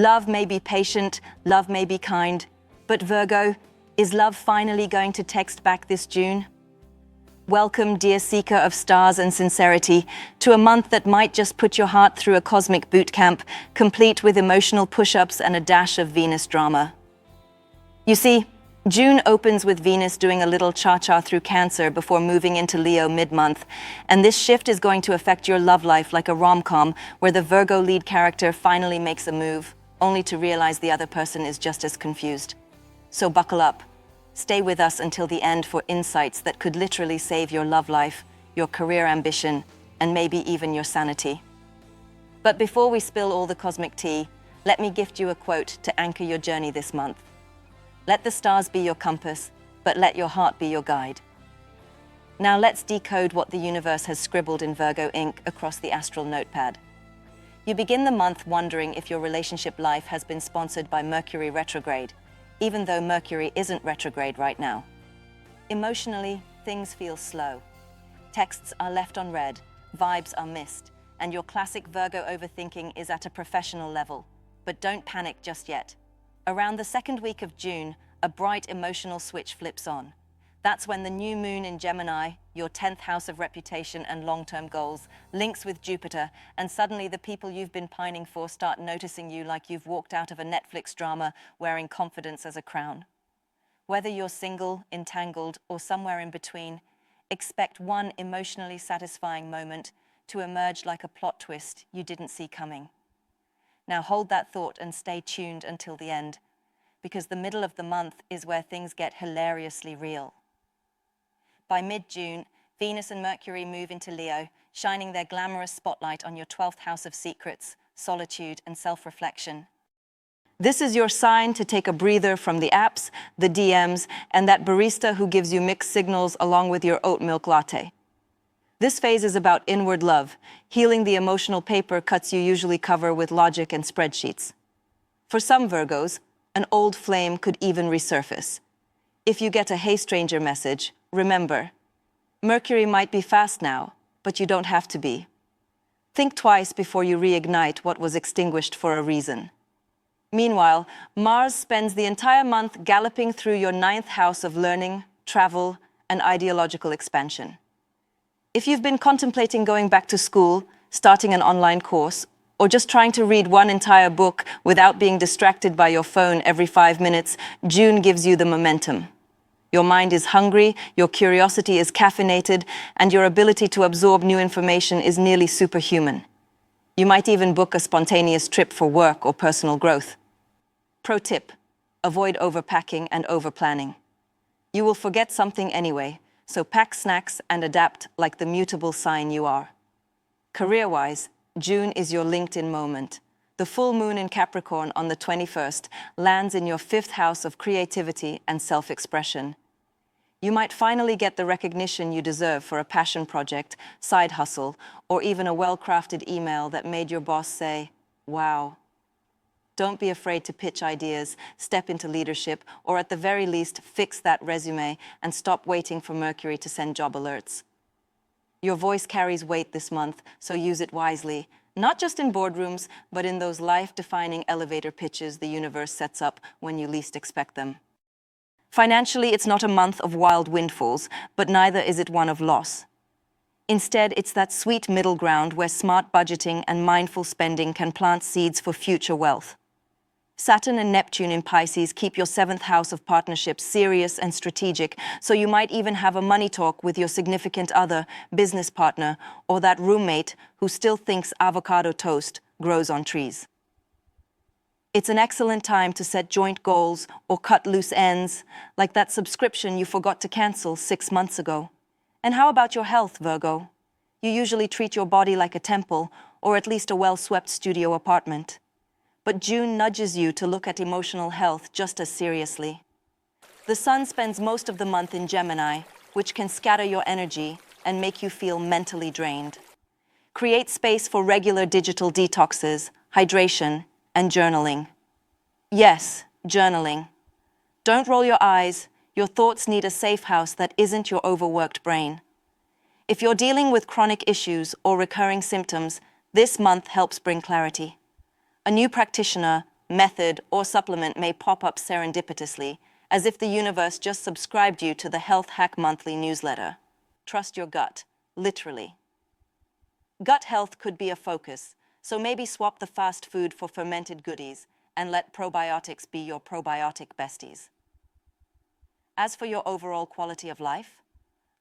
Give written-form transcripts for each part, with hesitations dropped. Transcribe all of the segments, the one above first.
Love may be patient, love may be kind, but Virgo, is love finally going to text back this June? Welcome, dear seeker of stars and sincerity, to a month that might just put your heart through a cosmic boot camp, complete with emotional push-ups and a dash of Venus drama. You see, June opens with Venus doing a little cha-cha through Cancer before moving into Leo mid-month, and this shift is going to affect your love life like a rom-com where the Virgo lead character finally makes a move, only to realize the other person is just as confused. So buckle up. Stay with us until the end for insights that could literally save your love life, your career ambition, and maybe even your sanity. But before we spill all the cosmic tea, let me gift you a quote to anchor your journey this month. Let the stars be your compass, but let your heart be your guide. Now let's decode what the universe has scribbled in Virgo ink across the astral notepad. You begin the month wondering if your relationship life has been sponsored by Mercury retrograde, even though Mercury isn't retrograde right now. Emotionally, things feel slow. Texts are left unread, vibes are missed, and your classic Virgo overthinking is at a professional level. But don't panic just yet. Around the second week of June, a bright emotional switch flips on. That's when the new moon in Gemini, your 10th house of reputation and long-term goals, links with Jupiter, and suddenly the people you've been pining for start noticing you like you've walked out of a Netflix drama wearing confidence as a crown. Whether you're single, entangled, or somewhere in between, expect one emotionally satisfying moment to emerge like a plot twist you didn't see coming. Now hold that thought and stay tuned until the end, because the middle of the month is where things get hilariously real. By mid-June, Venus and Mercury move into Leo, shining their glamorous spotlight on your 12th house of secrets, solitude, and self-reflection. This is your sign to take a breather from the apps, the DMs, and that barista who gives you mixed signals along with your oat milk latte. This phase is about inward love, healing the emotional paper cuts you usually cover with logic and spreadsheets. For some Virgos, an old flame could even resurface. If you get a "Hey stranger" message, remember, Mercury might be fast now, but you don't have to be. Think twice before you reignite what was extinguished for a reason. Meanwhile, Mars spends the entire month galloping through your 9th house of learning, travel, and ideological expansion. If you've been contemplating going back to school, starting an online course, or just trying to read one entire book without being distracted by your phone every 5 minutes, June gives you the momentum. Your mind is hungry, your curiosity is caffeinated, and your ability to absorb new information is nearly superhuman. You might even book a spontaneous trip for work or personal growth. Pro tip: avoid overpacking and overplanning. You will forget something anyway, so pack snacks and adapt like the mutable sign you are. Career-wise, June is your LinkedIn moment. The full moon in Capricorn on the 21st lands in your 5th house of creativity and self-expression. You might finally get the recognition you deserve for a passion project, side hustle, or even a well-crafted email that made your boss say, "Wow." Don't be afraid to pitch ideas, step into leadership, or at the very least, fix that resume and stop waiting for Mercury to send job alerts. Your voice carries weight this month, so use it wisely, not just in boardrooms, but in those life-defining elevator pitches the universe sets up when you least expect them. Financially, it's not a month of wild windfalls, but neither is it one of loss. Instead, it's that sweet middle ground where smart budgeting and mindful spending can plant seeds for future wealth. Saturn and Neptune in Pisces keep your 7th house of partnerships serious and strategic, so you might even have a money talk with your significant other, business partner, or that roommate who still thinks avocado toast grows on trees. It's an excellent time to set joint goals or cut loose ends, like that subscription you forgot to cancel 6 months ago. And how about your health, Virgo? You usually treat your body like a temple, or at least a well-swept studio apartment. But June nudges you to look at emotional health just as seriously. The sun spends most of the month in Gemini, which can scatter your energy and make you feel mentally drained. Create space for regular digital detoxes, hydration, and journaling. Yes, journaling. Don't roll your eyes. Your thoughts need a safe house that isn't your overworked brain. If you're dealing with chronic issues or recurring symptoms, this month helps bring clarity. A new practitioner, method, or supplement may pop up serendipitously, as if the universe just subscribed you to the Health Hack Monthly newsletter. Trust your gut, literally. Gut health could be a focus, so maybe swap the fast food for fermented goodies and let probiotics be your probiotic besties. As for your overall quality of life,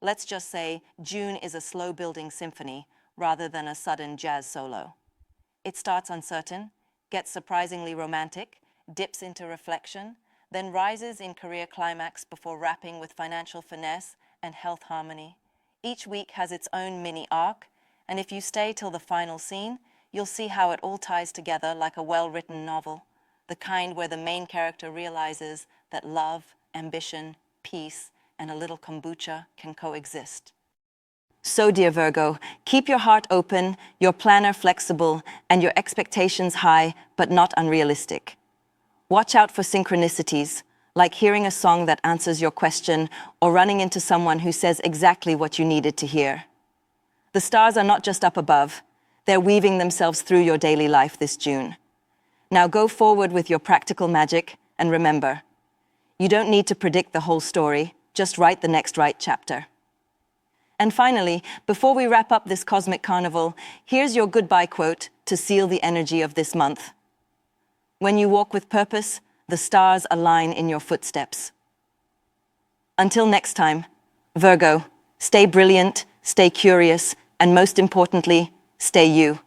let's just say June is a slow-building symphony rather than a sudden jazz solo. It starts uncertain, gets surprisingly romantic, dips into reflection, then rises in career climax before wrapping with financial finesse and health harmony. Each week has its own mini arc, and if you stay till the final scene, you'll see how it all ties together like a well-written novel, the kind where the main character realizes that love, ambition, peace, and a little kombucha can coexist. So, dear Virgo, keep your heart open, your planner flexible, and your expectations high, but not unrealistic. Watch out for synchronicities, like hearing a song that answers your question or running into someone who says exactly what you needed to hear. The stars are not just up above, they're weaving themselves through your daily life this June. Now go forward with your practical magic, and remember, you don't need to predict the whole story, just write the next right chapter. And finally, before we wrap up this cosmic carnival, here's your goodbye quote to seal the energy of this month. When you walk with purpose, the stars align in your footsteps. Until next time, Virgo, stay brilliant, stay curious, and most importantly, stay you.